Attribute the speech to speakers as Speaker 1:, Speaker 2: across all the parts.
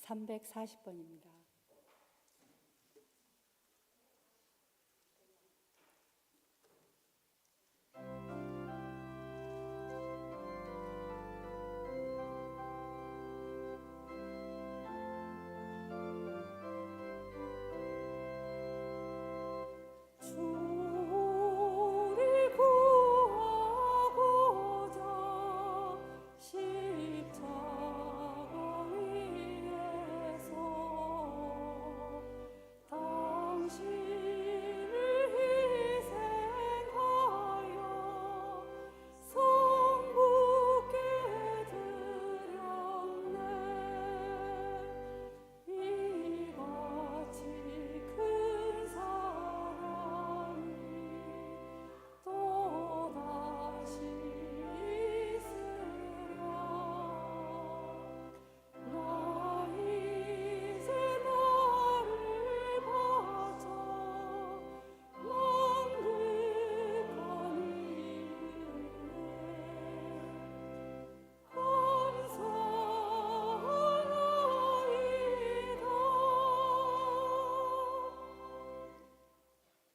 Speaker 1: 340번입니다.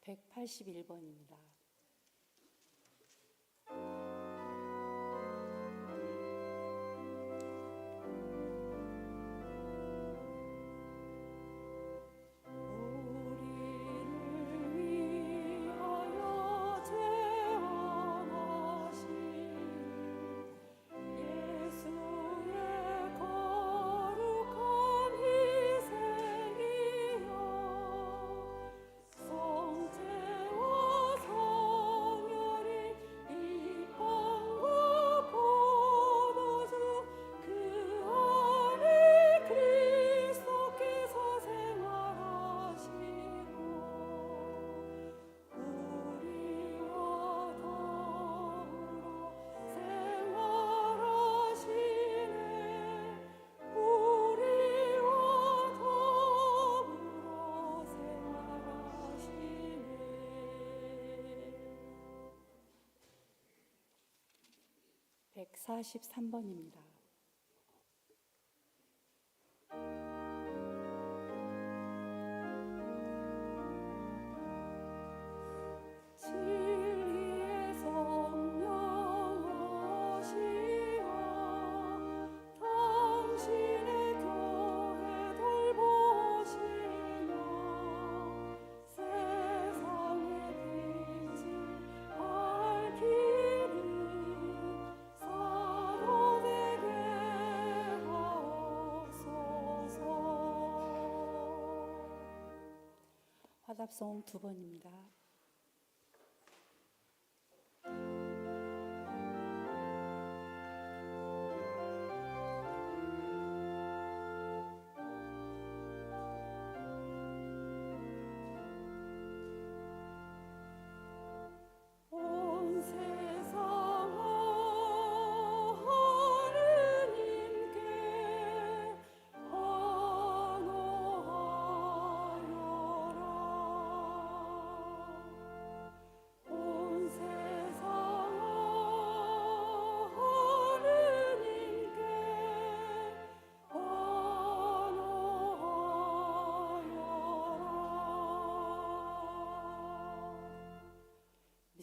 Speaker 1: (181번입니다) (143번입니다) 화답송 2번입니다.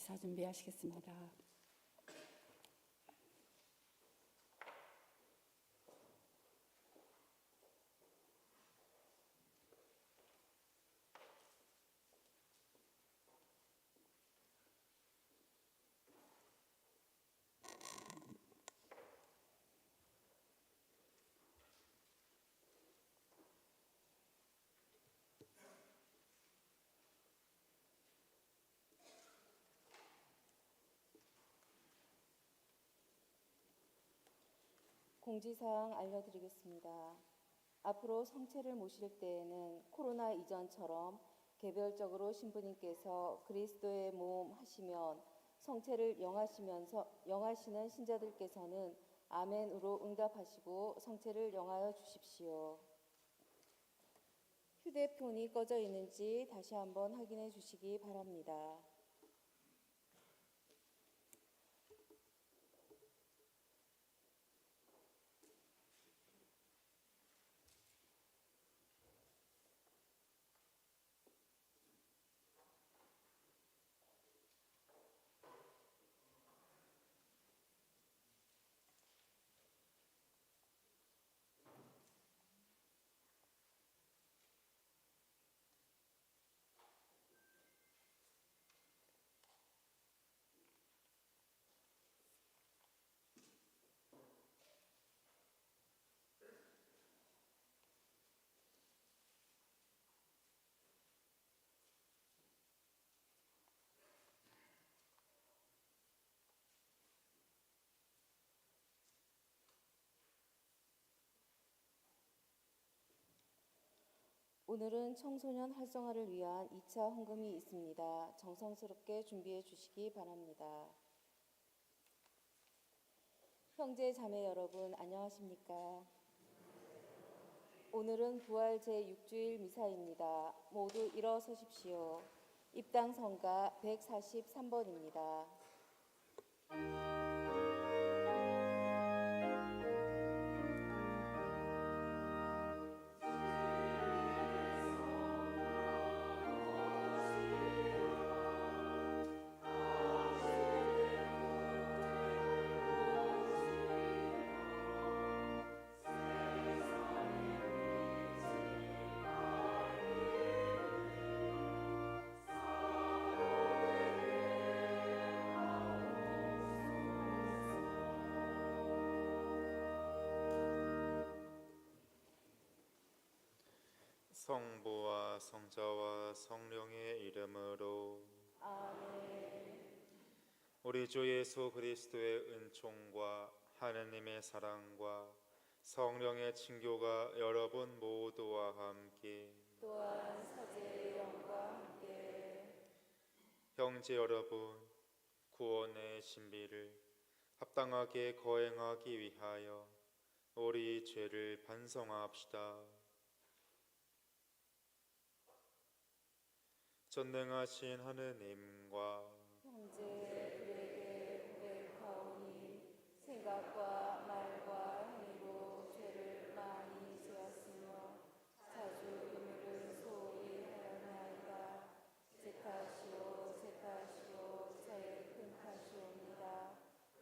Speaker 1: 미사 준비하시겠습니다.
Speaker 2: 공지사항 알려드리겠습니다. 앞으로 성체를 모실 때에는 코로나 이전처럼 개별적으로 신부님께서 그리스도의 몸 하시면 성체를 영하시는 신자들께서는 아멘으로 응답하시고 성체를 영하여 주십시오. 휴대폰이 꺼져 있는지 다시 한번 확인해 주시기 바랍니다. 오늘은 청소년 활성화를 위한 2차 헌금이 있습니다. 정성스럽게 준비해 주시기 바랍니다. 형제 자매 여러분 안녕하십니까? 오늘은 부활 제6주일 미사입니다. 모두 일어서십시오. 입당 성가 143번입니다.
Speaker 3: 성부와 성자와 성령의 이름으로
Speaker 2: 아멘.
Speaker 3: 우리 주 예수 그리스도의 은총과 하느님의 사랑과 성령의 친교가 여러분 모두와 함께
Speaker 2: 또한 사제의 영과 함께
Speaker 3: 형제 여러분 구원의 신비를 합당하게 거행하기 위하여 우리 죄를 반성합시다. 전능하신 하느님과
Speaker 2: 형제 우리에게 고백하오니 생각과 말과 행위로 죄를 많이 지었으며 자주 의무를 소홀히 하였나이다. 제 탓이요 제 탓이요 저의 큰 탓이옵니다.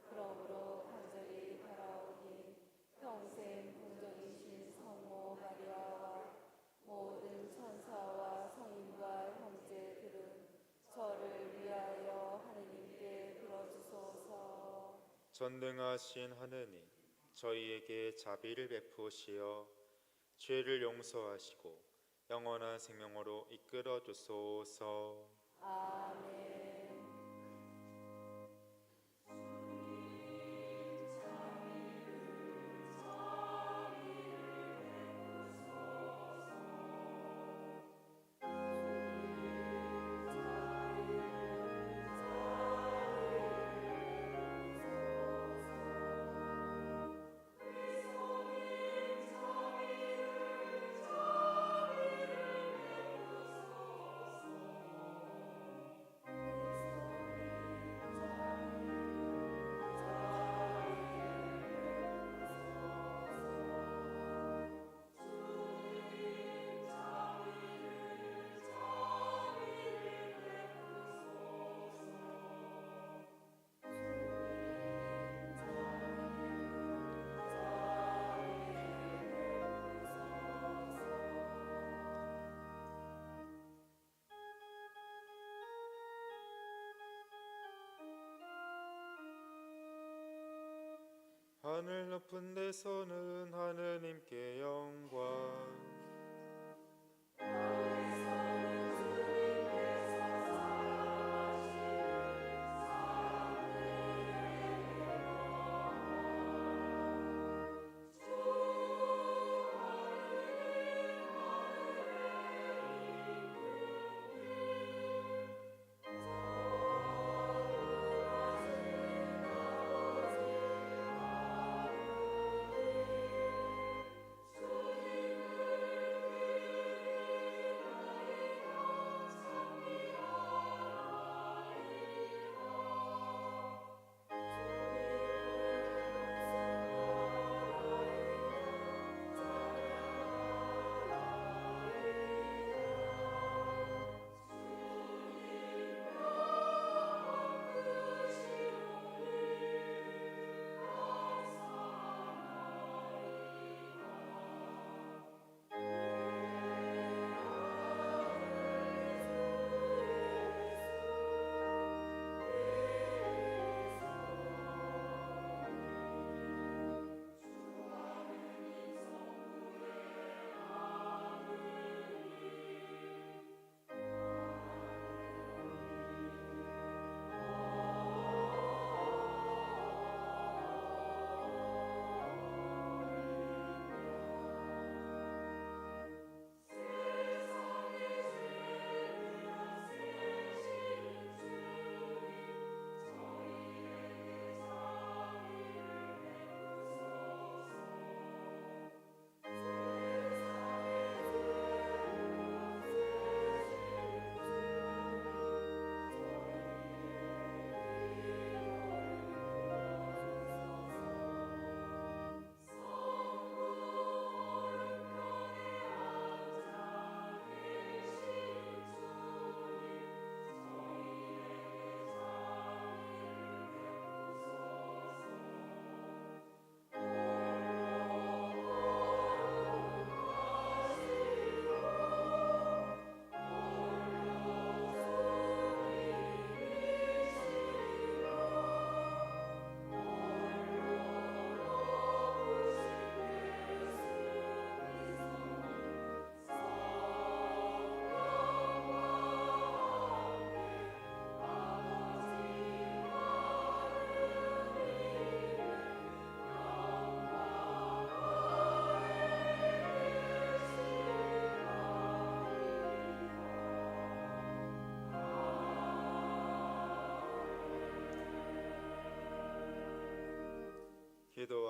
Speaker 2: 그러므로 간절히 바라오니 평생 동정이신 성모 마리아와 모든 천사와 성인과 형제들은 저를 위하여 하느님께 빌어주소서.
Speaker 3: 전능하신 하느님, 저희에게 자비를 베푸시어 죄를 용서하시고 영원한 생명으로 이끌어 주소서.
Speaker 2: 아멘.
Speaker 3: 하늘 높은 데서는 하느님께 영광,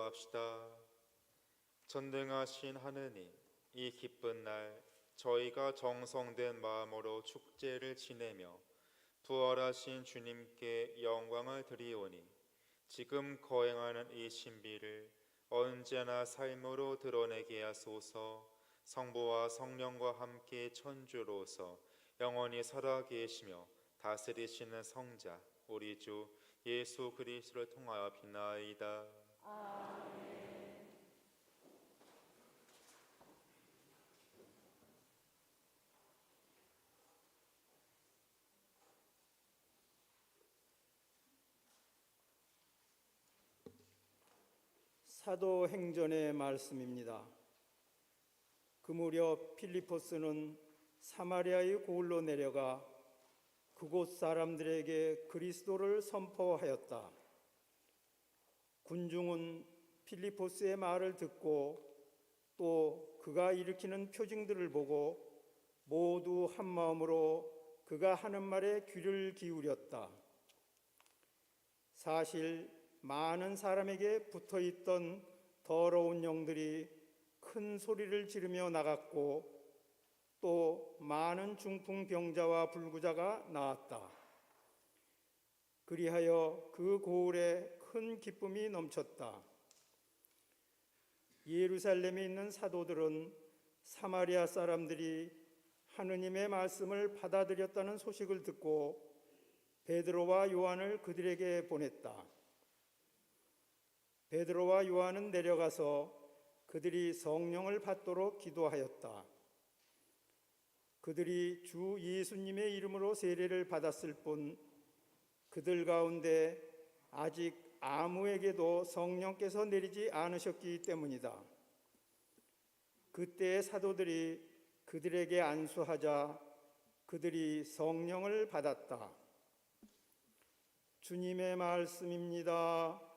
Speaker 3: 기도합시다. 전능하신 하느님, 이 기쁜 날 저희가 정성된 마음으로 축제를 지내며 부활하신 주님께 영광을 드리오니 지금 거행하는 이 신비를 언제나 삶으로 드러내게 하소서. 성부와 성령과 함께 천주로서 영원히 살아계시며 다스리시는 성자 우리 주 예수 그리스도를 통하여 비나이다.
Speaker 4: 사도행전의 말씀입니다. 그 무렵 필리포스는 사마리아의 고을로 내려가 그곳 사람들에게 그리스도를 선포하였다. 군중은 필리포스의 말을 듣고 또 그가 일으키는 표징들을 보고 모두 한 마음으로 그가 하는 말에 귀를 기울였다. 사실 많은 사람에게 붙어있던 더러운 영들이 큰 소리를 지르며 나갔고 또 많은 중풍병자와 불구자가 나았다. 그리하여 그 고을에 큰 기쁨이 넘쳤다. 예루살렘에 있는 사도들은 사마리아 사람들이 하느님의 말씀을 받아들였다는 소식을 듣고 베드로와 요한을 그들에게 보냈다. 베드로와 요한은 내려가서 그들이 성령을 받도록 기도하였다. 그들이 주 예수님의 이름으로 세례를 받았을 뿐 그들 가운데 아직 아무에게도 성령께서 내리지 않으셨기 때문이다. 그때 사도들이 그들에게 안수하자 그들이 성령을 받았다. 주님의 말씀입니다.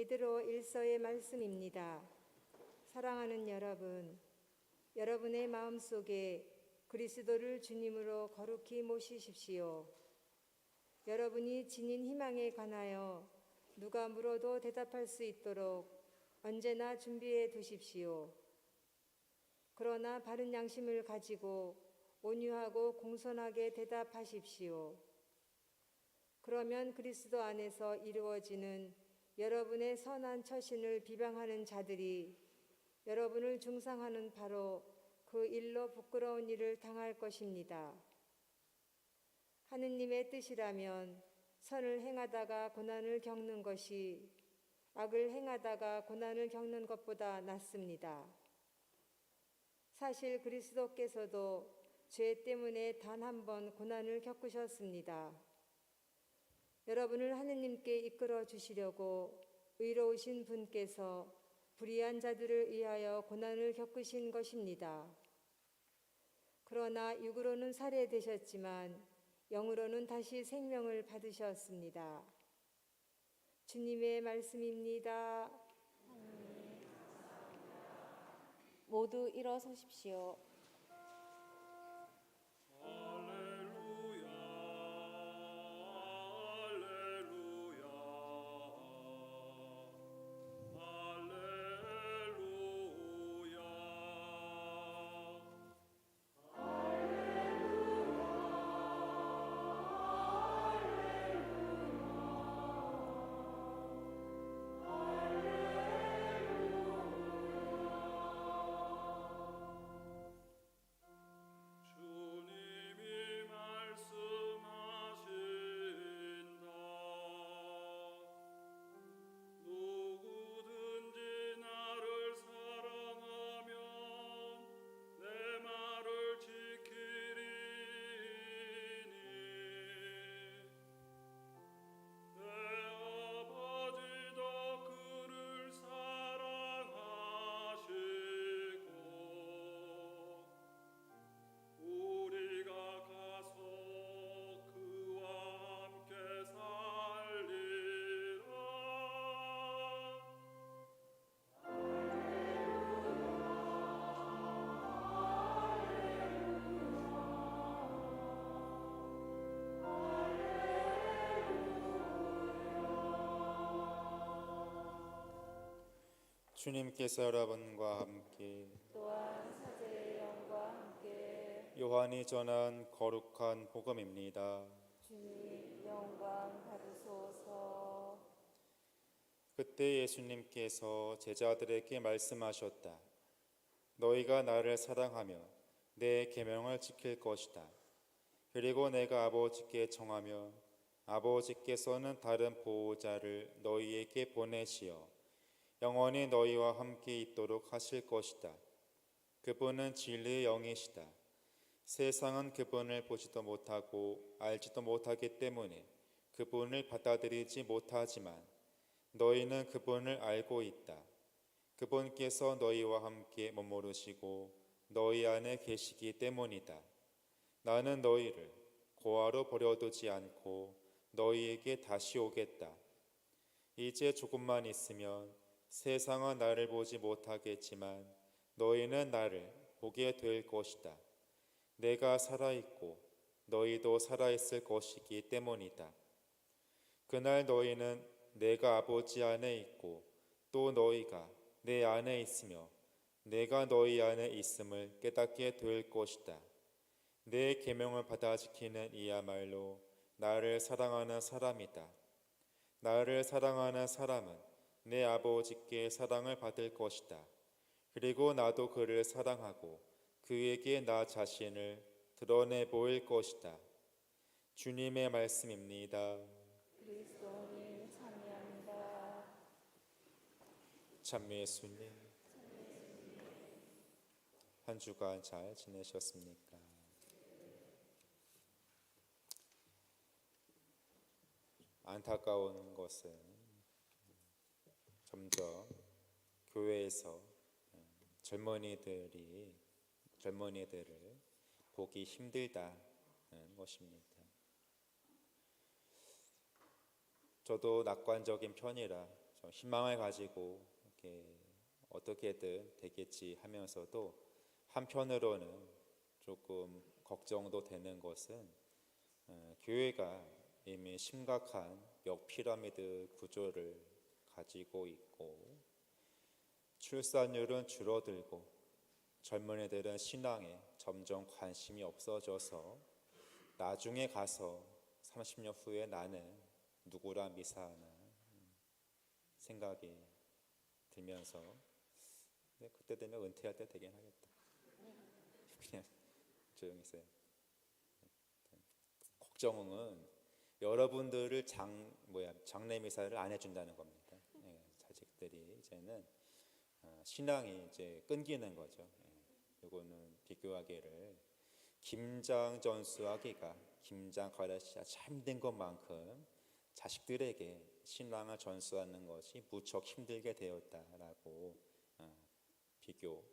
Speaker 5: 베드로 1서의 말씀입니다. 사랑하는 여러분, 여러분의 마음속에 그리스도를 주님으로 거룩히 모시십시오. 여러분이 지닌 희망에 관하여 누가 물어도 대답할 수 있도록 언제나 준비해 두십시오. 그러나 바른 양심을 가지고 온유하고 공손하게 대답하십시오. 그러면 그리스도 안에서 이루어지는 여러분의 선한 처신을 비방하는 자들이 여러분을 중상하는 바로 그 일로 부끄러운 일을 당할 것입니다. 하느님의 뜻이라면 선을 행하다가 고난을 겪는 것이 악을 행하다가 고난을 겪는 것보다 낫습니다. 사실 그리스도께서도 죄 때문에 단 한 번 고난을 겪으셨습니다. 여러분을 하느님께 이끌어 주시려고 의로우신 분께서 불의한 자들을 위하여 고난을 겪으신 것입니다. 그러나 육으로는 살해되셨지만 영으로는 다시 생명을 받으셨습니다. 주님의 말씀입니다.
Speaker 2: 모두 일어서십시오.
Speaker 3: 주님께서 여러분과 함께
Speaker 2: 또한 사제의 영과 함께
Speaker 3: 요한이 전한 거룩한 복음입니다.
Speaker 2: 주님 영광 받으소서.
Speaker 3: 그때 예수님께서 제자들에게 말씀하셨다. 너희가 나를 사랑하며 내 계명을 지킬 것이다. 그리고 내가 아버지께 청하며 아버지께서는 다른 보호자를 너희에게 보내시어 영원히 너희와 함께 있도록 하실 것이다. 그분은 진리의 영이시다. 세상은 그분을 보지도 못하고 알지도 못하기 때문에 그분을 받아들이지 못하지만 너희는 그분을 알고 있다. 그분께서 너희와 함께 머무르시고 너희 안에 계시기 때문이다. 나는 너희를 고아로 버려두지 않고 너희에게 다시 오겠다. 이제 조금만 있으면 세상은 나를 보지 못하겠지만 너희는 나를 보게 될 것이다. 내가 살아있고 너희도 살아있을 것이기 때문이다. 그날 너희는 내가 아버지 안에 있고 또 너희가 내 안에 있으며 내가 너희 안에 있음을 깨닫게 될 것이다. 내 계명을 받아 지키는 이야말로 나를 사랑하는 사람이다. 나를 사랑하는 사람은 내 아버지께 사랑을 받을 것이다. 그리고 나도 그를 사랑하고 그에게 나 자신을 드러내 보일 것이다. 주님의 말씀입니다.
Speaker 2: 그리스도님 찬미합니다.
Speaker 3: 참미 예수님, 한 주간 잘 지내셨습니까? 안타까운 것은 점점 교회에서 젊은이들을 보기 힘들다는 것입니다. 저도 낙관적인 편이라 좀 희망을 가지고 이렇게 어떻게든 되겠지 하면서도 한편으로는 조금 걱정도 되는 것은 교회가 이미 심각한 역피라미드 구조를 가지고 있고 출산율은 줄어들고 젊은이들은 신앙에 점점 관심이 없어져서 나중에 가서 30년 후에 나는 누구랑 미사하나 생각이 들면서 그때 되면 은퇴할 때 되긴 하겠다. 그냥 조용히 있어요. 걱정은 여러분들을 장례 미사를 안 해준다는 겁니다. 자식들이 이제는 신앙이 이제 끊기는 거죠. 이거는 비교하기를 김장 전수하기가 김장 가르치기가 참 힘든 것만큼 자식들에게 신앙을 전수하는 것이 무척 힘들게 되었다라고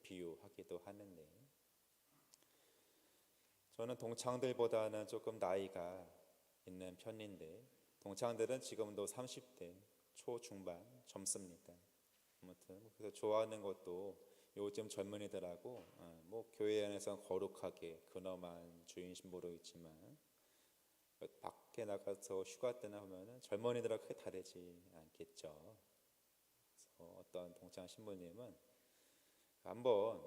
Speaker 3: 비유하기도 하는데, 저는 동창들보다는 조금 나이가 있는 편인데 동창들은 지금도 30대 초중반 젊습니다. 아무튼 그래서 좋아하는 것도 요즘 젊은이들하고 뭐 교회 안에서 거룩하게 근엄한 주인 신부로 있지만 밖에 나가서 휴가 때나 하면은 젊은이들하고 크게 다르지 않겠죠. 그래서 어떤 동창 신부님은 한번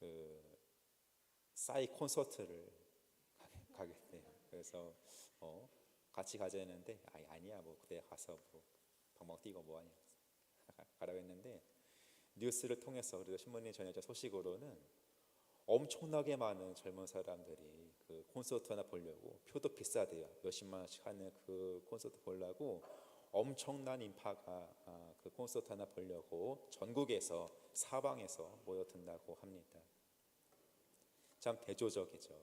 Speaker 3: 그 싸이 콘서트를 가겠대요. 그래서 같이 가자 했는데 아니야 뭐 그때 가서 뭐 방방 뛰고 뭐하냐 가라고 했는데, 뉴스를 통해서 그리고 신문이 전해진 소식으로는 엄청나게 많은 젊은 사람들이 그 콘서트 하나 보려고, 표도 비싸대요. 몇십만 원씩 하는 그 콘서트 보려고 엄청난 인파가 그 콘서트 하나 보려고 전국에서 사방에서 모여든다고 합니다. 참 대조적이죠.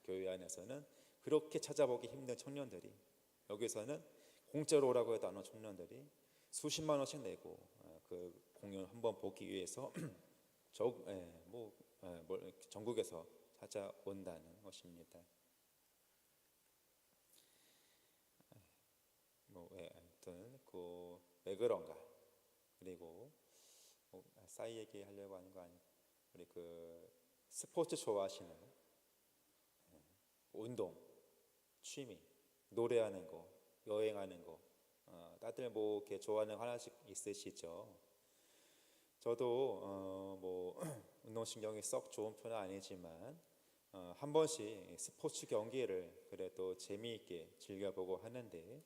Speaker 3: 교회 안에서는 그렇게 찾아보기 힘든 청년들이 여기서는 공짜로 오라고 해도 안 온 청년들이 수십만 원씩 내고 그 공연 한번 보기 위해서 전국에서 찾아온다는 것입니다. 아무튼 왜 그런가? 그리고 싸이 얘기하려고 하는 거 아니고 우리 그 스포츠 좋아하시는 운동, 취미, 노래하는 거, 여행하는 거, 다들 뭐 이렇게 좋아하는 거 하나씩 있으시죠? 저도 뭐 운동신경이 썩 좋은 편은 아니지만 한 번씩 스포츠 경기를 그래도 재미있게 즐겨보고 하는데,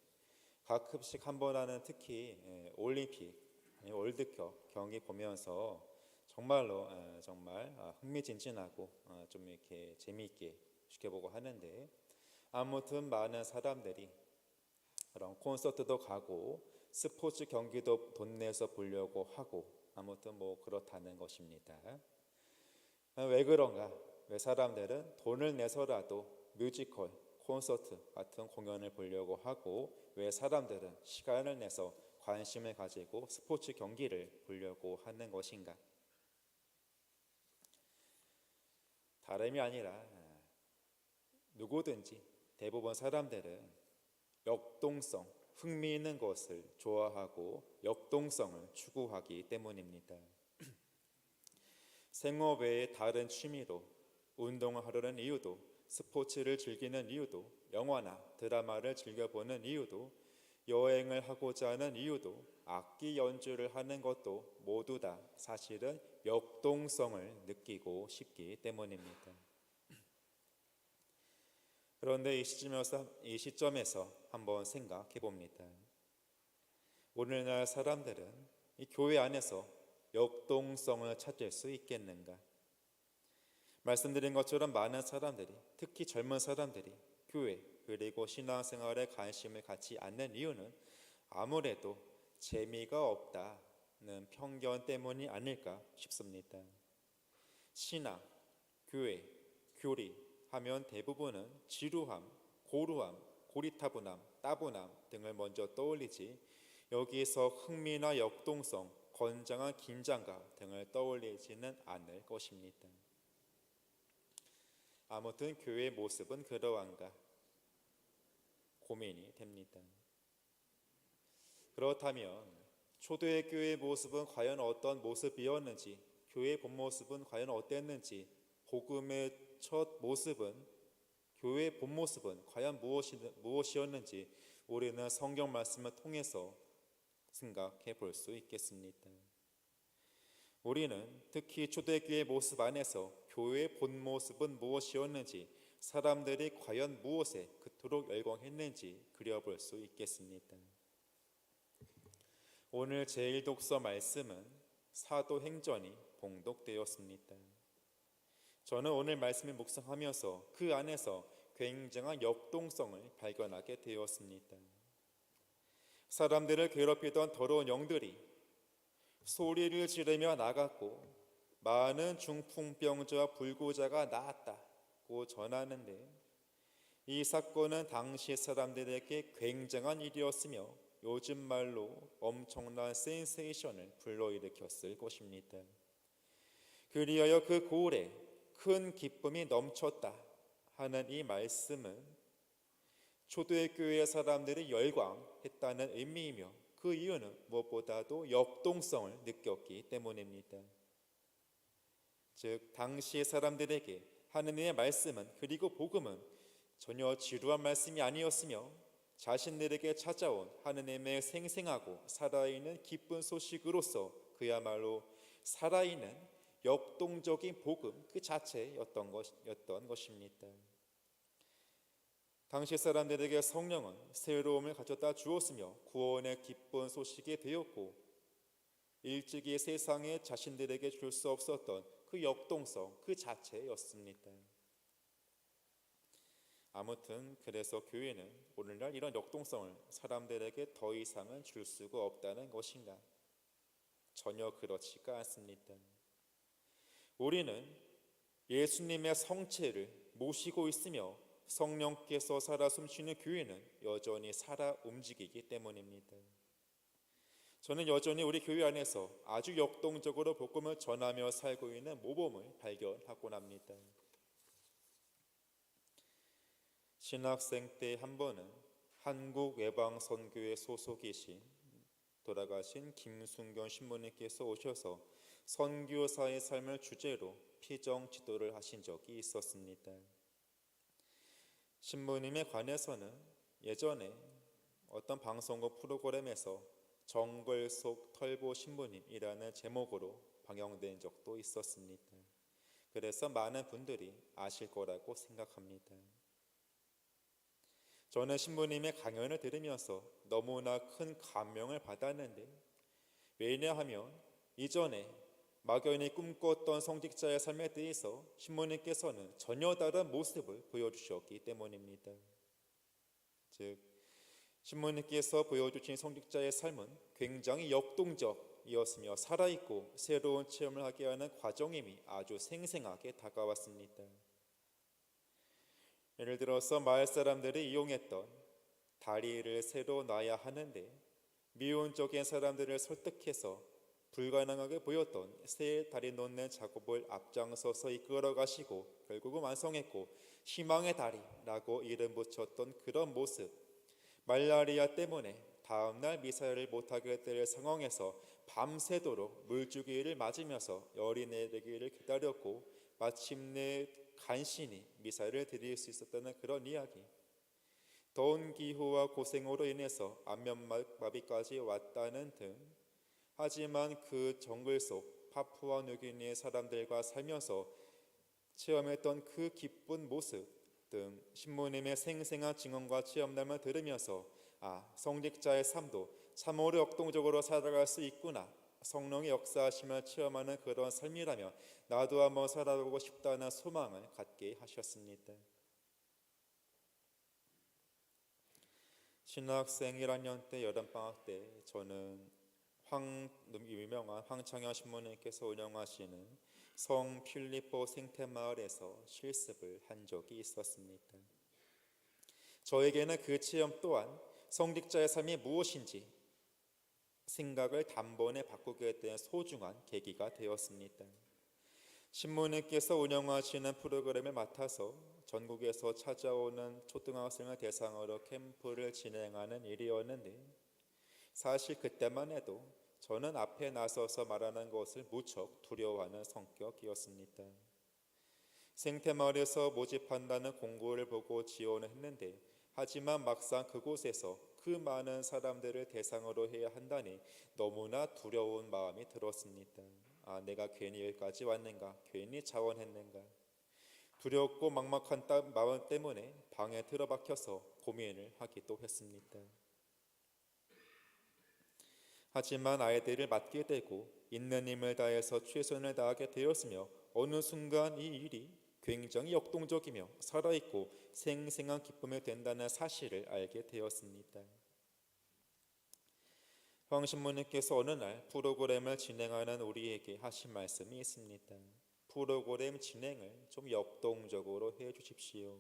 Speaker 3: 가끔씩 한 번 하는 특히 올림픽, 월드컵 경기 보면서 정말로 정말 흥미진진하고 좀 이렇게 재미있게 지켜보고 하는데, 아무튼 많은 사람들이 그런 콘서트도 가고 스포츠 경기도 돈 내서 보려고 하고 아무튼 뭐 그렇다는 것입니다. 왜 그런가? 왜 사람들은 돈을 내서라도 뮤지컬, 콘서트 같은 공연을 보려고 하고, 왜 사람들은 시간을 내서 관심을 가지고 스포츠 경기를 보려고 하는 것인가? 다름이 아니라 누구든지 대부분 사람들은 역동성, 흥미있는 것을 좋아하고 역동성을 추구하기 때문입니다. 생업 외의 다른 취미로 운동을 하려는 이유도, 스포츠를 즐기는 이유도, 영화나 드라마를 즐겨보는 이유도, 여행을 하고자 하는 이유도, 악기 연주를 하는 것도 모두 다 사실은 역동성을 느끼고 싶기 때문입니다. 그런데 이 시점에서 한번 생각해 봅니다. 오늘날 사람들은 이 교회 안에서 역동성을 찾을 수 있겠는가? 말씀드린 것처럼 많은 사람들이, 특히 젊은 사람들이 교회 그리고 신앙생활에 관심을 갖지 않는 이유는 아무래도 재미가 없다는 편견 때문이 아닐까 싶습니다. 신앙, 교회, 교리 하면 대부분은 지루함, 고루함, 고리타분함, 따분함 등을 먼저 떠올리지, 여기에서 흥미나 역동성, 건장한 긴장감 등을 떠올리지는 않을 것입니다. 아무튼 교회의 모습은 그러한가 고민이 됩니다. 그렇다면 초대교회의 모습은 과연 어떤 모습이었는지, 교회의 본 모습은 과연 어땠는지, 복음의 첫 모습은, 교회의 본 모습은 과연 무엇이었는지 우리는 성경 말씀을 통해서 생각해 볼 수 있겠습니다. 우리는 특히 초대교회의 모습 안에서 교회의 본 모습은 무엇이었는지, 사람들이 과연 무엇에 그토록 열광했는지 그려볼 수 있겠습니다. 오늘 제1독서 말씀은 사도행전이 봉독되었습니다. 저는 오늘 말씀을 묵상하면서 그 안에서 굉장한 역동성을 발견하게 되었습니다. 사람들을 괴롭히던 더러운 영들이 소리를 지르며 나갔고 많은 중풍병자와 불구자가 나았다고 전하는데, 이 사건은 당시 사람들에게 굉장한 일이었으며 요즘 말로 엄청난 센세이션을 불러일으켰을 것입니다. 그리하여 그 고을에 큰 기쁨이 넘쳤다 하는 이 말씀은 초대교회 사람들이 열광했다는 의미이며, 그 이유는 무엇보다도 역동성을 느꼈기 때문입니다. 즉 당시 사람들에게 하느님의 말씀은, 그리고 복음은 전혀 지루한 말씀이 아니었으며 자신들에게 찾아온 하느님의 생생하고 살아있는 기쁜 소식으로서 그야말로 살아있는 역동적인 복음 그 자체였던 것입니다. 당시 사람들에게 성령은 새로움을 가져다 주었으며 구원의 기쁜 소식이 되었고, 일찍이 세상에 자신들에게 줄 수 없었던 그 역동성 그 자체였습니다. 아무튼 그래서 교회는 오늘날 이런 역동성을 사람들에게 더 이상은 줄 수가 없다는 것인가? 전혀 그렇지가 않습니다. 우리는 예수님의 성체를 모시고 있으며 성령께서 살아 숨쉬는 교회는 여전히 살아 움직이기 때문입니다. 저는 여전히 우리 교회 안에서 아주 역동적으로 복음을 전하며 살고 있는 모범을 발견하곤 합니다. 신학생 때 한 번은 한국외방선교회 소속이신 돌아가신 김순경 신부님께서 오셔서 선교사의 삶을 주제로 피정 지도를 하신 적이 있었습니다. 신부님에 관해서는 예전에 어떤 방송국 프로그램에서 정글 속 털보 신부님이라는 제목으로 방영된 적도 있었습니다. 그래서 많은 분들이 아실 거라고 생각합니다. 저는 신부님의 강연을 들으면서 너무나 큰 감명을 받았는데, 왜냐하면 이전에 막연히 꿈꿨던 성직자의 삶에 대해서 신부님께서는 전혀 다른 모습을 보여주셨기 때문입니다. 즉 신부님께서 보여주신 성직자의 삶은 굉장히 역동적이었으며 살아있고 새로운 체험을 하게 하는 과정임이 아주 생생하게 다가왔습니다. 예를 들어서 마을 사람들이 이용했던 다리를 새로 놔야 하는데 미온적인 사람들을 설득해서 불가능하게 보였던 새 다리 놓는 작업을 앞장서서 이끌어 가시고 결국은 완성했고, 희망의 다리라고 이름 붙였던 그런 모습, 말라리아 때문에 다음날 미사를 못하게 될 상황에서 밤새도록 물주기를 맞으면서 열이 내리기를 기다렸고 마침내 간신히 미사를 드릴 수 있었다는 그런 이야기, 더운 기후와 고생으로 인해서 안면마비까지 왔다는 등, 하지만 그 정글 속 파푸아 뉴기니의 사람들과 살면서 체험했던 그 기쁜 모습 등 신부님의 생생한 증언과 체험담을 들으면서 성직자의 삶도 참으로 역동적으로 살아갈 수 있구나, 성령의 역사하심을 체험하는 그런 삶이라면 나도 한번 살아보고 싶다는 소망을 갖게 하셨습니다. 신학생 1학년 때 여름방학 때 저는 유명한 황창현 신부님께서 운영하시는 성 필리포 생태마을에서 실습을 한 적이 있었습니다. 저에게는 그 체험 또한 성직자의 삶이 무엇인지 생각을 단번에 바꾸게 된 소중한 계기가 되었습니다. 신부님께서 운영하시는 프로그램을 맡아서 전국에서 찾아오는 초등학생을 대상으로 캠프를 진행하는 일이었는데, 사실 그때만 해도 저는 앞에 나서서 말하는 것을 무척 두려워하는 성격이었습니다. 생태마을에서 모집한다는 공고를 보고 지원을 했는데 하지만 막상 그곳에서 그 많은 사람들을 대상으로 해야 한다니 너무나 두려운 마음이 들었습니다. 내가 괜히 여기까지 왔는가? 괜히 자원했는가? 두렵고 막막한 마음 때문에 방에 들어박혀서 고민을 하기도 했습니다. 하지만 아이들을 맡게 되고 있는 힘을 다해서 최선을 다하게 되었으며 어느 순간 이 일이 굉장히 역동적이며 살아있고 생생한 기쁨이 된다는 사실을 알게 되었습니다. 황 신부님께서 어느 날 프로그램을 진행하는 우리에게 하신 말씀이 있습니다. 프로그램 진행을 좀 역동적으로 해 주십시오.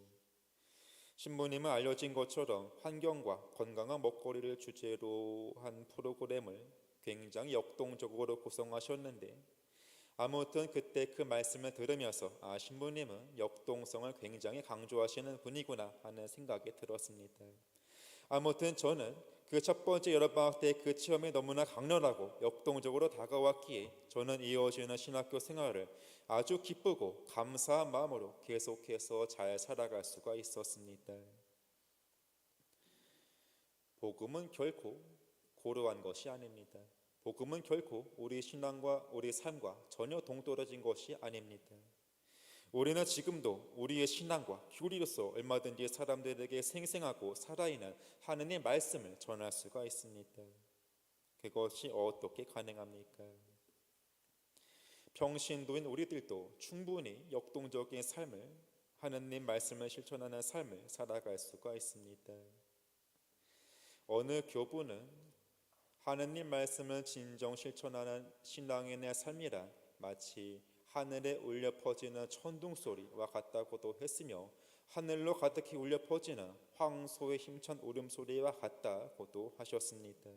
Speaker 3: 신부님은 알려진 것처럼 환경과 건강한 먹거리를 주제로 한 프로그램을 굉장히 역동적으로 구성하셨는데 아무튼 그때 그 말씀을 들으면서 신부님은 역동성을 굉장히 강조하시는 분이구나 하는 생각이 들었습니다. 아무튼 저는 그 첫 번째 여름방학 때 그 체험이 너무나 강렬하고 역동적으로 다가왔기에 저는 이어지는 신학교 생활을 아주 기쁘고 감사한 마음으로 계속해서 잘 살아갈 수가 있었습니다. 복음은 결코 고루한 것이 아닙니다. 복음은 결코 우리 신앙과 우리 삶과 전혀 동떨어진 것이 아닙니다. 우리는 지금도 우리의 신앙과 교리로서 얼마든지 사람들에게 생생하고 살아있는 하느님의 말씀을 전할 수가 있습니다. 그것이 어떻게 가능합니까? 평신도인 우리들도 충분히 역동적인 삶을, 하느님 말씀을 실천하는 삶을 살아갈 수가 있습니다. 어느 교부는 하느님 말씀을 진정 실천하는 신앙인의 삶이란 마치 하늘에 울려 퍼지는 천둥 소리와 같다고도 했으며 하늘로 가득히 울려 퍼지는 황소의 힘찬 울음소리와 같다고도 하셨습니다.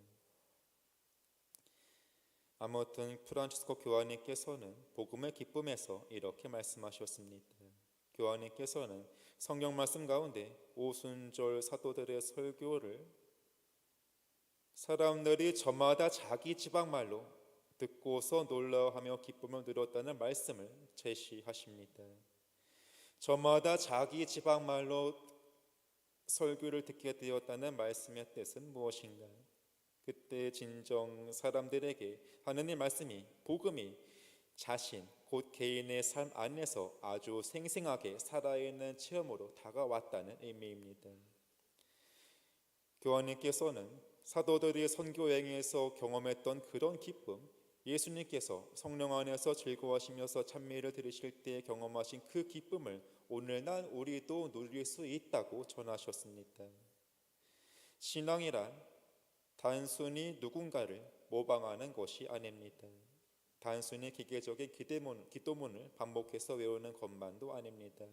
Speaker 3: 아무튼 프란치스코 교황님께서는 복음의 기쁨에서 이렇게 말씀하셨습니다. 교황님께서는 성경 말씀 가운데 오순절 사도들의 설교를 사람들이 저마다 자기 지방말로 듣고서 놀라워하며 기쁨을 누렸다는 말씀을 제시하십니다. 저마다 자기 지방말로 설교를 듣게 되었다는 말씀의 뜻은 무엇인가? 그때 진정 사람들에게 하느님 말씀이, 복음이 자신 곧 개인의 삶 안에서 아주 생생하게 살아있는 체험으로 다가왔다는 의미입니다. 교황님께서는 사도들이 선교 여행에서 경험했던 그런 기쁨, 예수님께서 성령 안에서 즐거워하시면서 찬미를 들으실 때 경험하신 그 기쁨을 오늘날 우리도 누릴 수 있다고 전하셨습니다. 신앙이란 단순히 누군가를 모방하는 것이 아닙니다. 단순히 기계적인 기도문을 반복해서 외우는 것만도 아닙니다.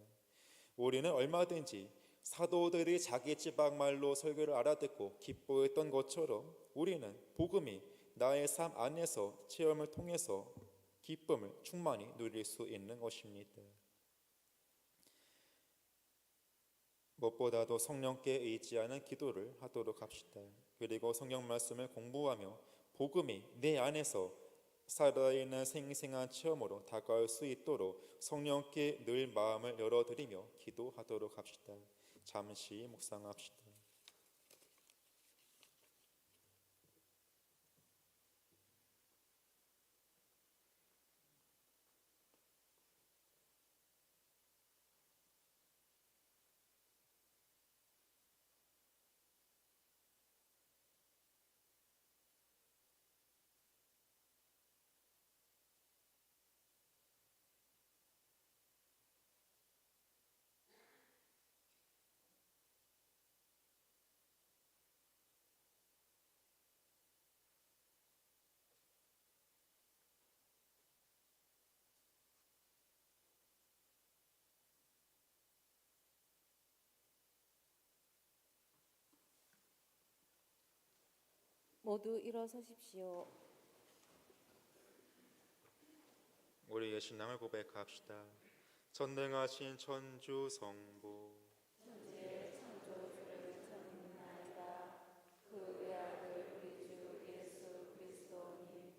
Speaker 3: 우리는 얼마든지 사도들이 자기 지방말로 설교를 알아듣고 기뻐했던 것처럼 우리는 복음이 나의 삶 안에서 체험을 통해서 기쁨을 충만히 누릴 수 있는 것입니다. 무엇보다도 성령께 의지하는 기도를 하도록 합시다. 그리고 성경 말씀을 공부하며 복음이 내 안에서 살아있는 생생한 체험으로 다가올 수 있도록 성령께 늘 마음을 열어드리며 기도하도록 합시다. 잠시 묵상합시다.
Speaker 2: 모두 일어서십시오.
Speaker 3: 우리의 신앙을 고백합시다. 전능하신 천주 성부,
Speaker 2: 그 외아들 우리 주 예수 그리스도님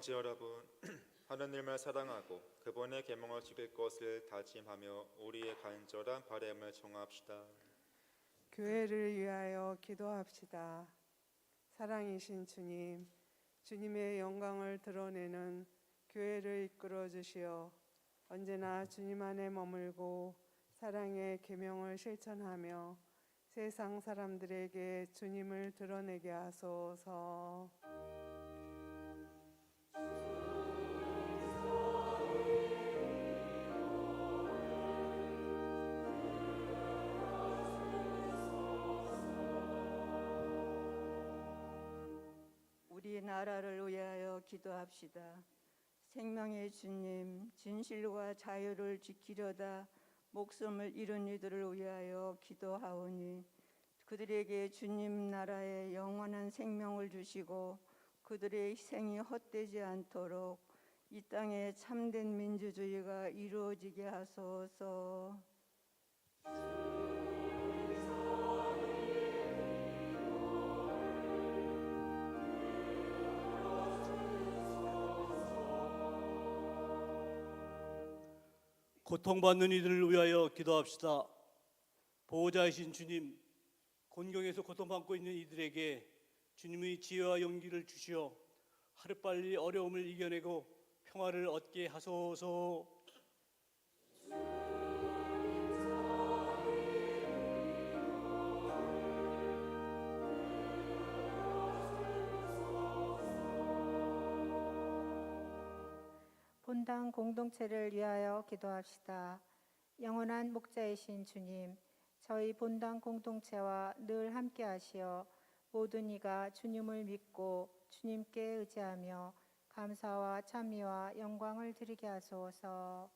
Speaker 3: 형제 여러분, 하느님을 사랑하고 그분의 계명을 지킬 것을 다짐하며 우리의 간절한 바람을 청합시다.
Speaker 6: 교회를 위하여 기도합시다. 사랑이신 주님, 주님의 영광을 드러내는 교회를 이끌어 주시어 언제나 주님 안에 머물고 사랑의 계명을 실천하며 세상 사람들에게 주님을 드러내게 하소서.
Speaker 7: 우리 나라를 위하여 기도합시다. 생명의 주님, 진실과 자유를 지키려다 목숨을 잃은 이들을 위하여 기도하오니 그들에게 주님 나라의 영원한 생명을 주시고 그들의 희생이 헛되지 않도록 이 땅에 참된 민주주의가 이루어지게 하소서.
Speaker 8: 고통받는 이들을 위하여 기도합시다. 보호자이신 주님, 곤경에서 고통받고 있는 이들에게 주님의 지혜와 용기를 주시어 하루빨리 어려움을 이겨내고 평화를 얻게 하소서.
Speaker 9: 본당 공동체를 위하여 기도합시다. 영원한 목자이신 주님, 저희 본당 공동체와 늘 함께 하시어 모든 이가 주님을 믿고 주님께 의지하며 감사와 찬미와 영광을 드리게 하소서.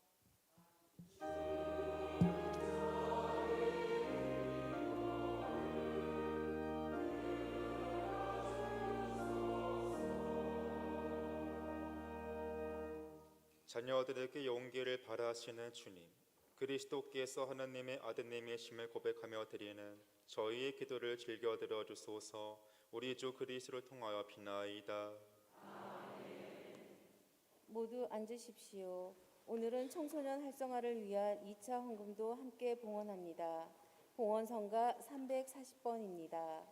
Speaker 3: 자녀들에게 용기를 바라시는 주님, 그리스도께서 하나님의 아드님이심을 고백하며 드리는 저희의 기도를 즐겨 들어주소서. 우리 주 그리스도를 통하여 비나이다.
Speaker 2: 모두 앉으십시오. 오늘은 청소년 활성화를 위한 2차 헌금도 함께 봉헌합니다. 봉헌성가 340번입니다.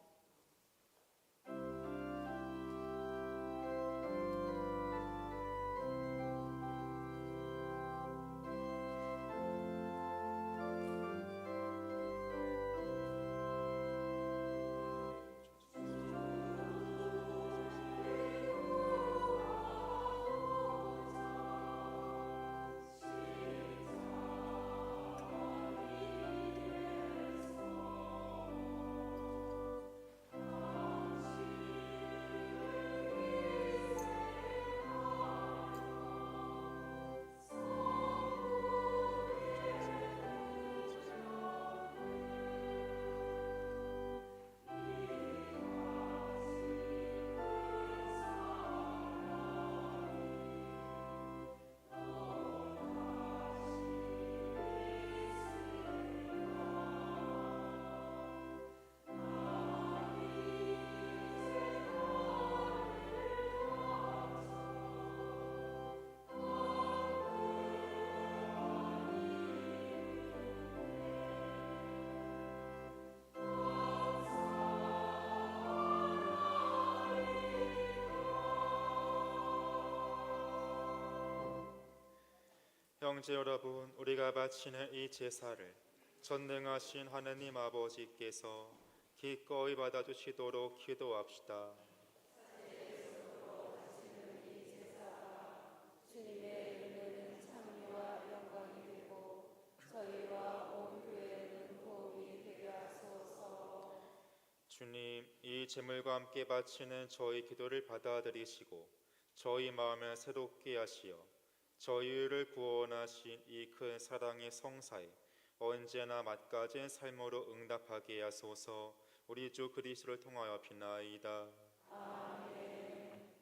Speaker 3: 형제 여러분, 우리가 바치는 이 제사를 전능하신 하느님 아버지께서 기꺼이 받아주시도록 기도합시다.
Speaker 2: 주님의 은혜는 찬미와 영광이 되고 저희와 온 교회는 도움이 되게 하소서.
Speaker 3: 주님, 이 제물과 함께 바치는 저희 기도를 받아들이시고 저희 마음을 새롭게 하시어 저희를 구원하신 이 큰 사랑의 성사에 언제나 맛가진 삶으로 응답하게 하소서. 우리 주 그리스도를 통하여 비나이다.
Speaker 2: 아멘.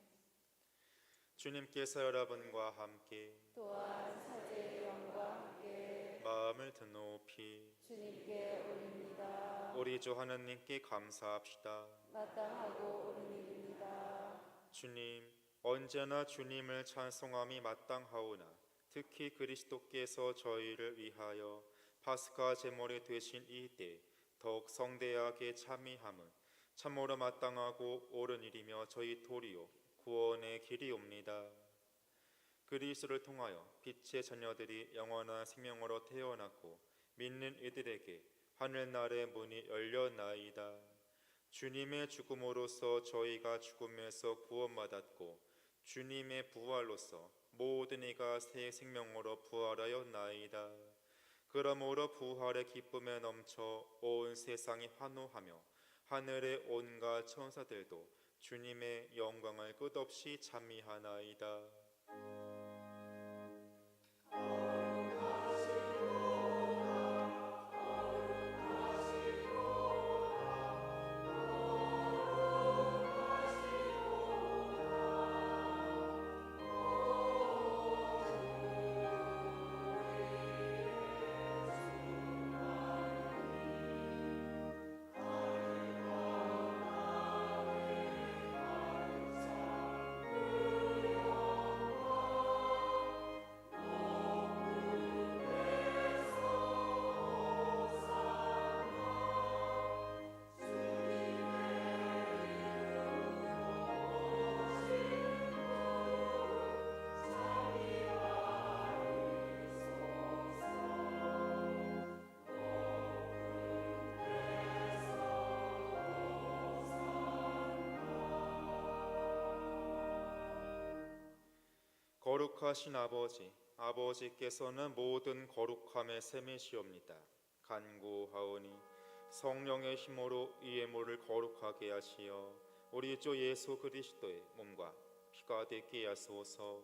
Speaker 3: 주님께서 여러분과 함께
Speaker 2: 또한 사제의 영과 함께
Speaker 3: 마음을 드높이
Speaker 2: 주님께 올립니다.
Speaker 3: 우리 주 하느님께 감사합시다.
Speaker 2: 마땅하고 옳은 일입니다.
Speaker 3: 주님, 언제나 주님을 찬송함이 마땅하오나 특히 그리스도께서 저희를 위하여 파스카 제물이 되신 이때 더욱 성대하게 참여함은 참으로 마땅하고 옳은 일이며 저희 도리요 구원의 길이옵니다. 그리스도를 통하여 빛의 자녀들이 영원한 생명으로 태어났고 믿는 이들에게 하늘나라의 문이 열려나이다. 주님의 죽음으로써 저희가 죽음에서 구원받았고 주님의 부활로써 모든 이가 새 생명으로 부활하였나이다. 그러므로 부활의 기쁨에 넘쳐 온 세상이 환호하며 하늘의 온갖 천사들도 주님의 영광을 끝없이 찬미하나이다. 거룩하신 아버지, 아버지께서는 모든 거룩함의 셈이시옵니다. 간구하오니 성령의 힘으로 이 예물을 거룩하게 하시어 우리 주 예수 그리스도의 몸과 피가 되게 하소서.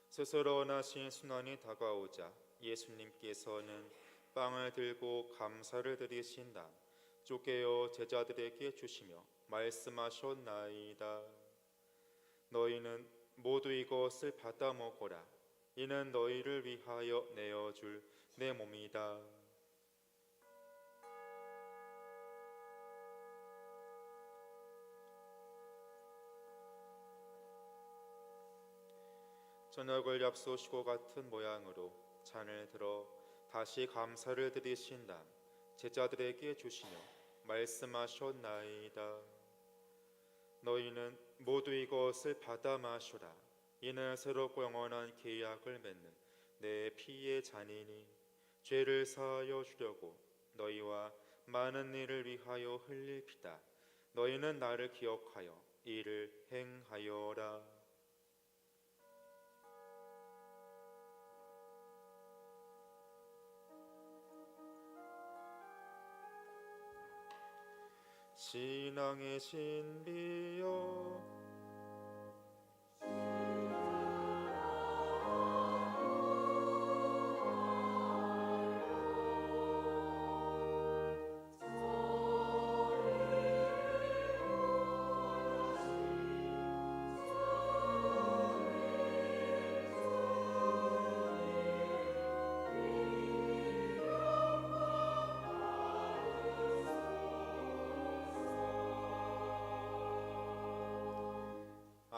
Speaker 3: 스스로 나신 순환이 다가오자 예수님께서는 빵을 들고 감사를 드리신 다음 쪼개어 제자들에게 주시며 말씀하셨나이다. 너희는 모두 이것을 받아 먹어라. 이는 너희를 위하여 내어줄 내 몸이다. 저녁을 약속시고 같은 모양으로 잔을 들어 다시 감사를 드리신 다음 제자들에게 주시며 말씀하셨나이다. 너희는 모두 이것을 받아 마시라. 이는 새롭고 영원한 계약을 맺는 내 피의 잔이니 죄를 사하여 주려고 너희와 많은 일을 위하여 흘릴 피다. 너희는 나를 기억하여 이를 행하여라. 신앙의 신비여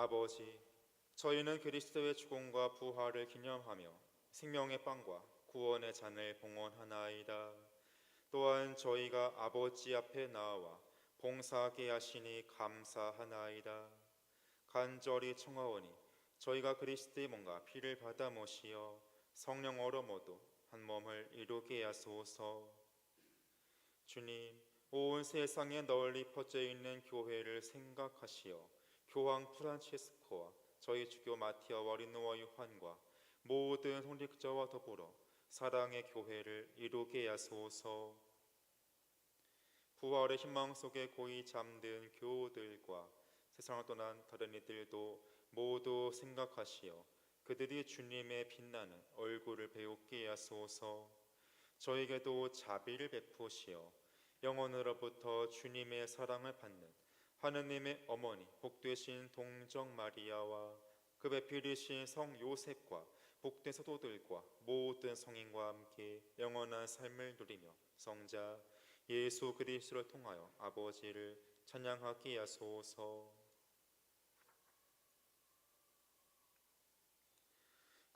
Speaker 3: 아버지, 저희는 그리스도의 죽음과 부활을 기념하며 생명의 빵과 구원의 잔을 봉헌하나이다. 또한 저희가 아버지 앞에 나와 봉사하게 하시니 감사하나이다. 간절히 청하오니 저희가 그리스도의 몸과 피를 받아 모시어 성령으로 모두 한 몸을 이루게 하소서. 주님, 온 세상에 널리 퍼져 있는 교회를 생각하시어 교황 프란치스코와 저희 주교 마티아와 리노와 요한과 모든 성직자와 더불어 사랑의 교회를 이루게 하소서. 부활의 희망 속에 고이 잠든 교우들과 세상을 떠난 다른 이들도 모두 생각하시어 그들이 주님의 빛나는 얼굴을 배우게 하소서. 저에게도 자비를 베푸시어 영원으로부터 주님의 사랑을 받는 하느님의 어머니 복되신 동정 마리아와 그 배필이신 성 요셉과 복된 사도들과 모든 성인과 함께 영원한 삶을 누리며 성자 예수 그리스도를 통하여 아버지를 찬양하게 하소서.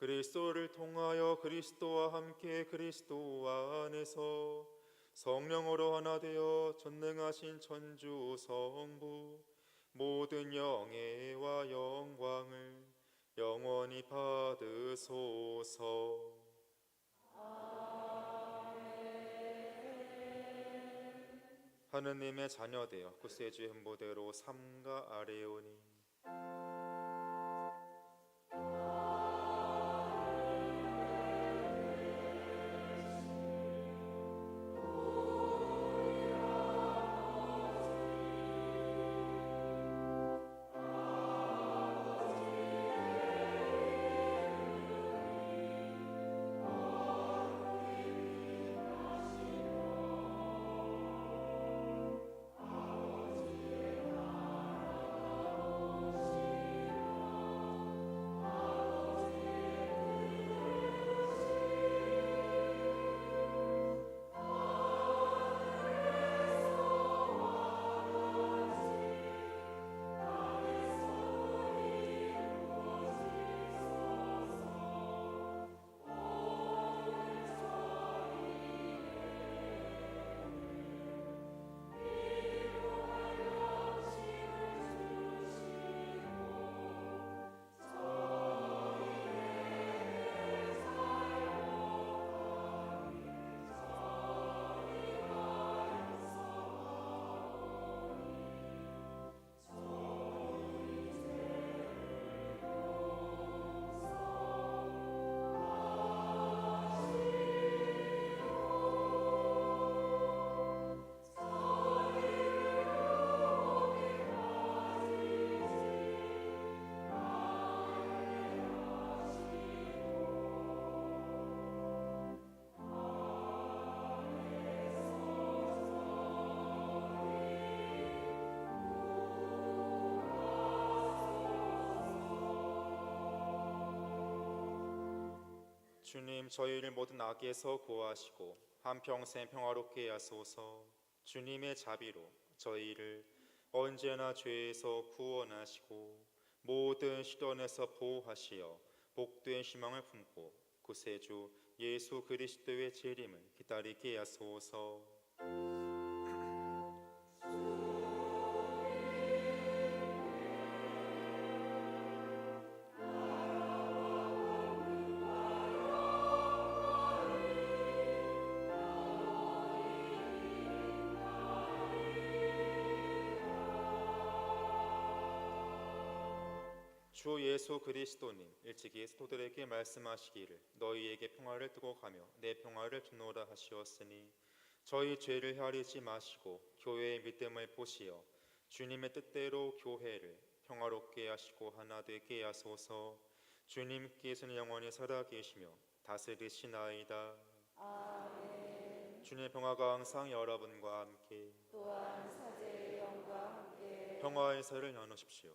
Speaker 3: 그리스도를 통하여 그리스도와 함께 그리스도 안에서 성령으로 하나 되어 전능하신 천주 성부 모든 영예와 영광을 영원히 받으소서. 하느님의 자녀되어 구세주의 hun보대로 삼가 아뢰오니 주님, 저희를 모든 악에서 구하시고 한평생 평화롭게 하소서. 주님의 자비로 저희를 언제나 죄에서 구원하시고 모든 시련에서 보호하시어 복된 희망을 품고 구세주 예수 그리스도의 재림을 기다리게 하소서. 주 예수 그리스도님 일찍이 스도들에게 말씀하시기를 너희에게 평화를 두고 가며 내 평화를 주노라 하시었으니 저희 죄를 헤아리지 마시고 교회의 믿음을 보시어 주님의 뜻대로 교회를 평화롭게 하시고 하나 되게 하소서. 주님께서는 영원히 살아계시며 다스리시나이다. 아멘. 주님의 평화가 항상 여러분과 함께
Speaker 2: 또한 사제의 영과 함께
Speaker 3: 평화의 세를 나누십시오.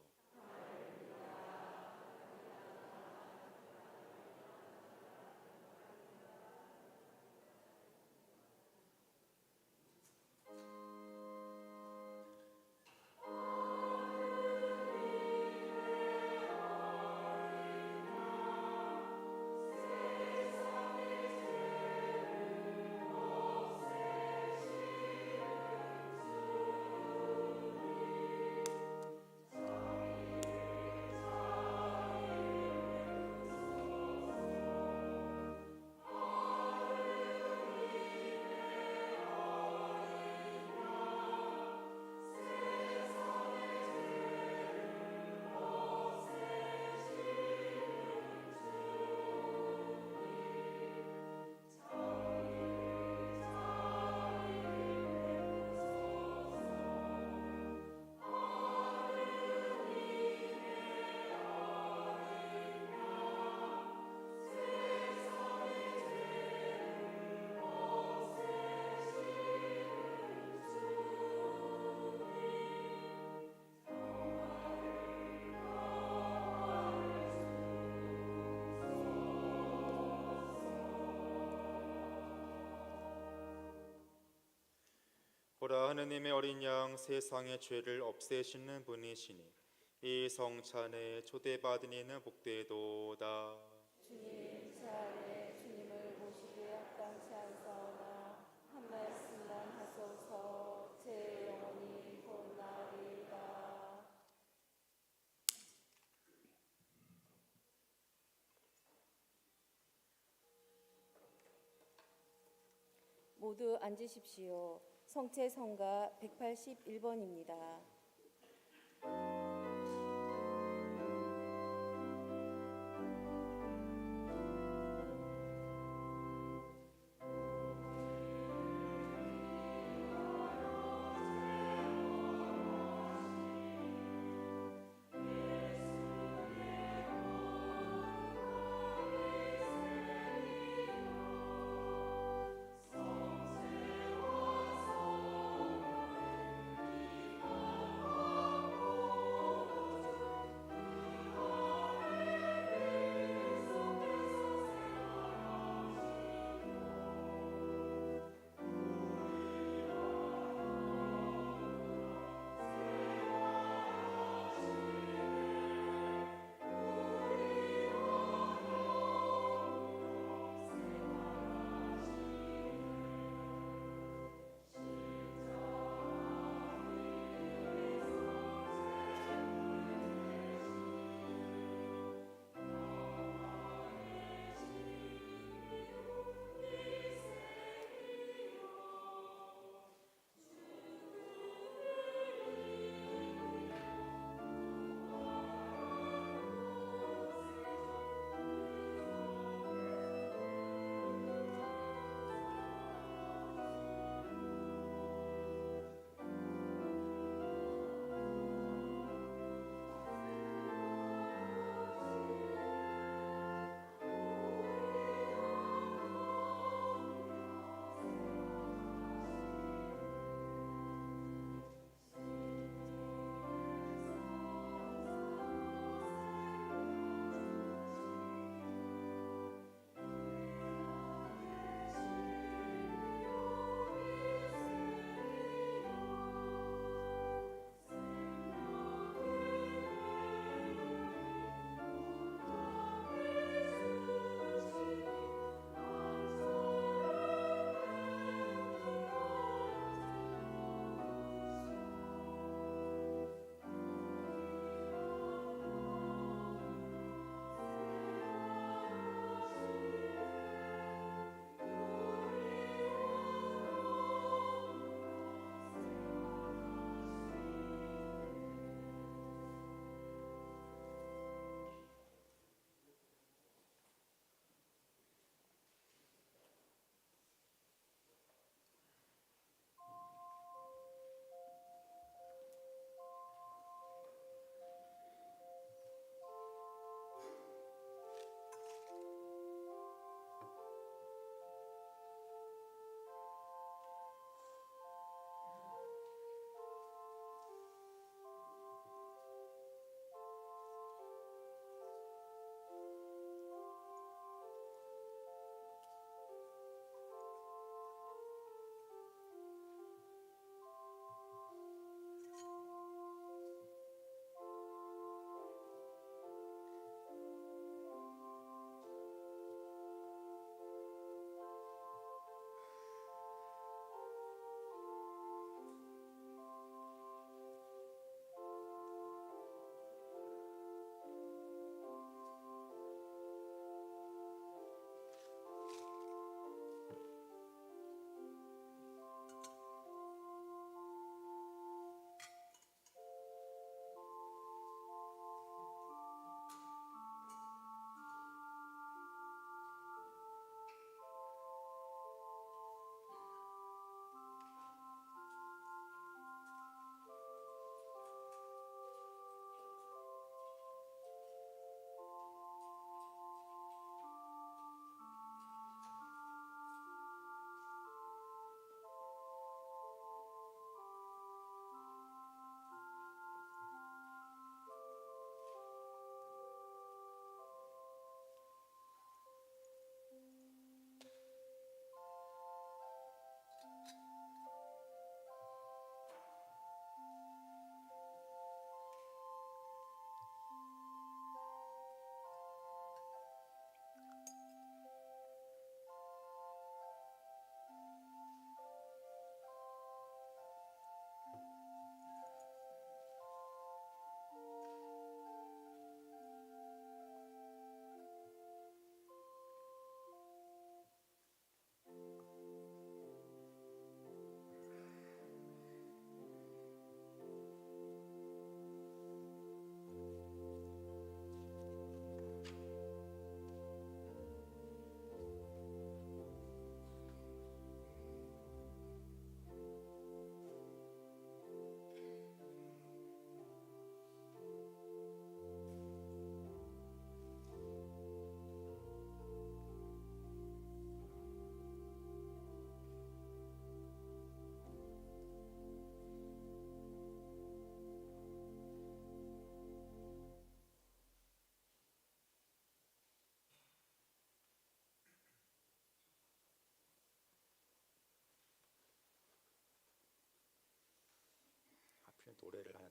Speaker 3: 보라, 하느님의 어린 양 세상의 죄를 없애시는 분이시니 이 성찬에 초대받은 이는 복되도다.
Speaker 2: 주님, 제 안에 주님을 모시기에 합당치 않사오나 한 말씀만 하소서. 제 영혼이 곧 나으리이다. 모두 앉으십시오. 성체 성가 181번입니다.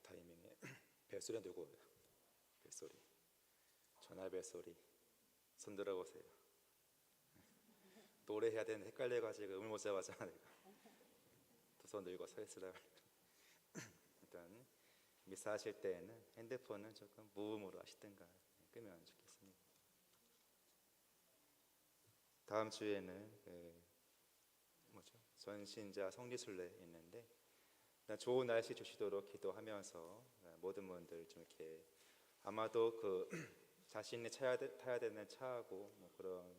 Speaker 3: 타이밍에 벨소리 들고 벨소리, 전화 벨소리 손 들어보세요. 노래해야 되는데 헷갈려가지고 음을 못 잡았잖아 내가. 두 손 들고 서 있으라고. 일단 미사 하실 때에는 핸드폰은 조금 무음으로 하시든가 끄면 좋겠습니다. 다음 주에는 전신자 성지순례 있는데 좋은 날씨 주시도록 기도하면서 모든 분들 좀 이렇게 아마도 그 자신이 타야 되는 차하고 뭐 그런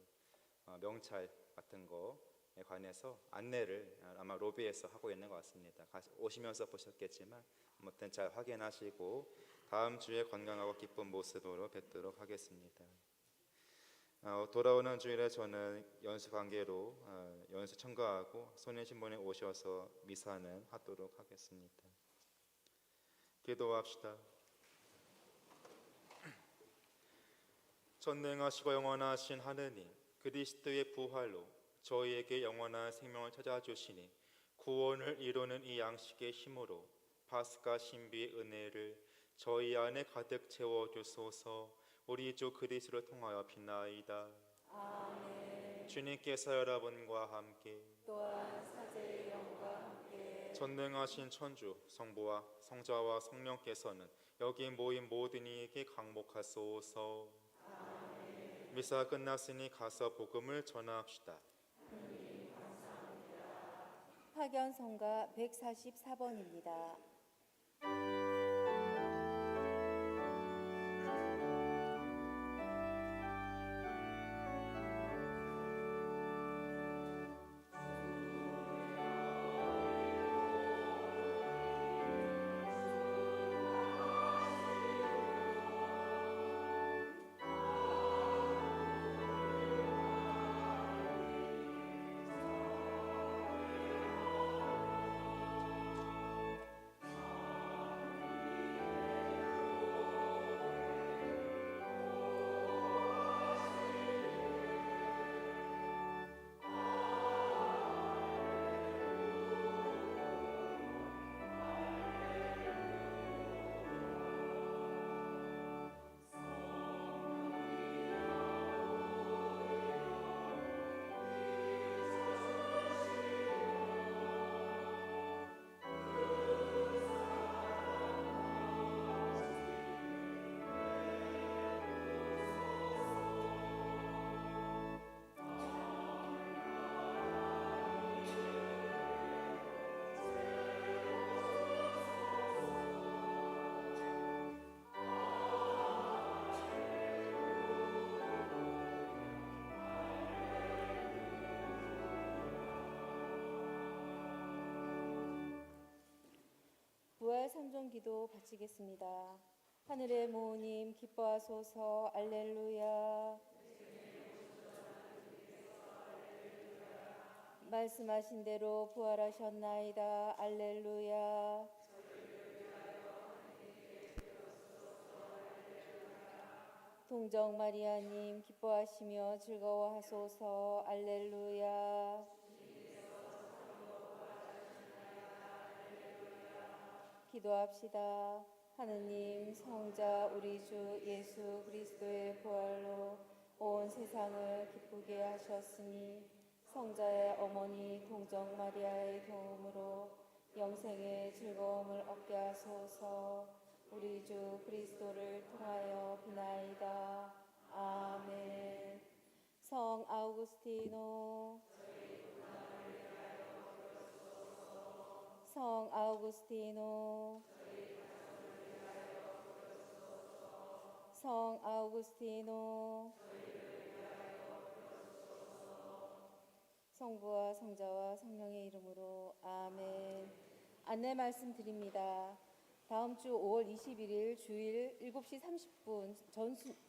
Speaker 3: 명찰 같은 거에 관해서 안내를 아마 로비에서 하고 있는 것 같습니다. 오시면서 보셨겠지만 아무튼 잘 확인하시고 다음 주에 건강하고 기쁜 모습으로 뵙도록 하겠습니다. 돌아오는 주일에 저는 연수 관계로 연수 첨가하고 손해신문에 오셔서 미사는 하도록 하겠습니다. 기도합시다. 전능하시고 영원하신 하느님, 그리스도의 부활로 저희에게 영원한 생명을 찾아주시니 구원을 이루는 이 양식의 힘으로 파스카 신비의 은혜를 저희 안에 가득 채워주소서. 우리 주 그리스도를 통하여 비나이다.
Speaker 2: 아멘.
Speaker 3: 주님께서 여러분과 함께
Speaker 2: 또한 사제의 영과 함께
Speaker 3: 전능하신 천주 성부와 성자와 성령께서는 여기 모인 모든 이에게 강복하소서. 아멘. 미사 끝났으니 가서 복음을 전합시다.
Speaker 2: 파견성가 144번입니다. 부활 삼종기도 바치겠습니다. 하늘의 모님 기뻐하소서. 알렐루야. 말씀하신 대로 부활하셨나이다. 알렐루야. 동정 마리아님 기뻐하시며 즐거워하소서. 알렐루야. 기도합시다. 하느님, 성자 우리 주 예수 그리스도의 부활로 온 세상을 기쁘게 하셨으니 성자의 어머니 동정 마리아의 도움으로 영생의 즐거움을 얻게 하소서. 우리 주 그리스도를 통하여 비나이다. 아멘. 성 아우구스티노, 성 아우구스티노, 성 아우구스티노. 성부와 성자와 성령의 이름으로 아멘. 안내 말씀드립니다. 다음 주 5월 21일 주일 7시 30분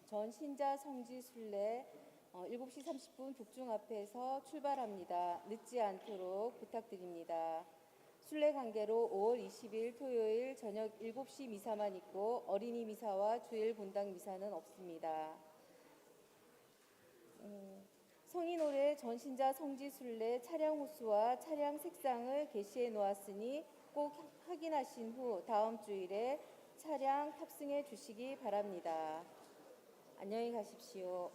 Speaker 2: 전신자 성지 순례 7시 30분 북중 앞에서 출발합니다. 늦지 않도록 부탁드립니다. 순례 관계로 5월 20일 토요일 저녁 7시 미사만 있고 어린이 미사와 주일 본당 미사는 없습니다. 성인올해 전신자 성지 순례 차량 호수와 차량 색상을 게시해 놓았으니 꼭 확인하신 후 다음 주일에 차량 탑승해 주시기 바랍니다. 안녕히 가십시오.